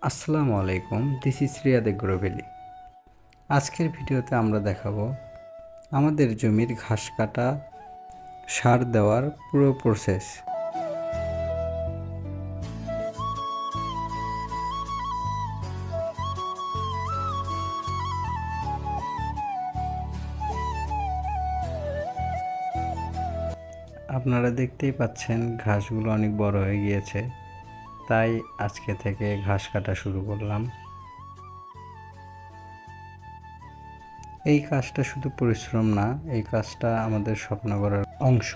আসসালামু আলাইকুম, this is Riyad agro valley. আজকের ভিডিওতে আমরা দেখাবো আমাদের জমির ঘাস কাটা, সার দেওয়ার পুরো প্রসেস। আপনারা দেখতেই পাচ্ছেন ঘাসগুলো অনেক বড় হয়ে গিয়েছে, তাই আজকে থেকে ঘাস কাটা শুরু করলাম। এই কাজটা শুধু পরিশ্রম না, এই কাজটা আমাদের স্বপ্ন করার অংশ।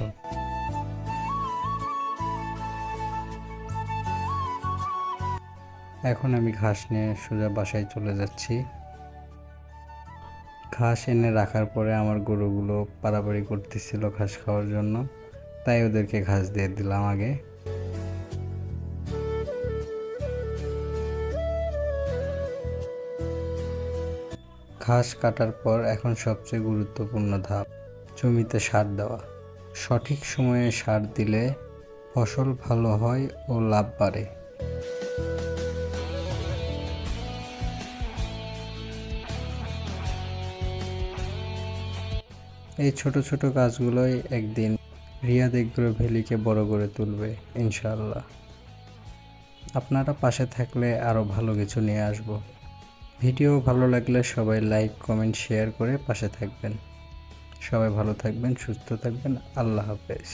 এখন আমি ঘাস নিয়ে সোজা বাসায় চলে যাচ্ছি। ঘাস এনে রাখার পরে আমার গরুগুলো পাড়াপাড়ি করতেছিল ঘাস খাওয়ার জন্য, তাই ওদেরকে ঘাস দিয়ে দিলাম আগে। ঘাস কাটার পর এখন সবচেয়ে গুরুত্বপূর্ণ ধাপ, জমিতে সার দেওয়া। সঠিক সময়ে সার দিলে ফসল ভালো হয় ও লাভ বাড়ে। এই ছোট ছোট কাজগুলোই একদিন রিয়াদ এগ্রো ভ্যালিকে বড় করে তুলবে ইনশাআল্লাহ। আপনারা পাশে থাকলে আরও ভালো কিছু নিয়ে আসব। ভিডিও ভালো লাগলে সবাই লাইক, কমেন্ট, শেয়ার করে পাশে থাকবেন। সবাই ভালো থাকবেন, সুস্থ থাকবেন। আল্লাহ হাফেজ।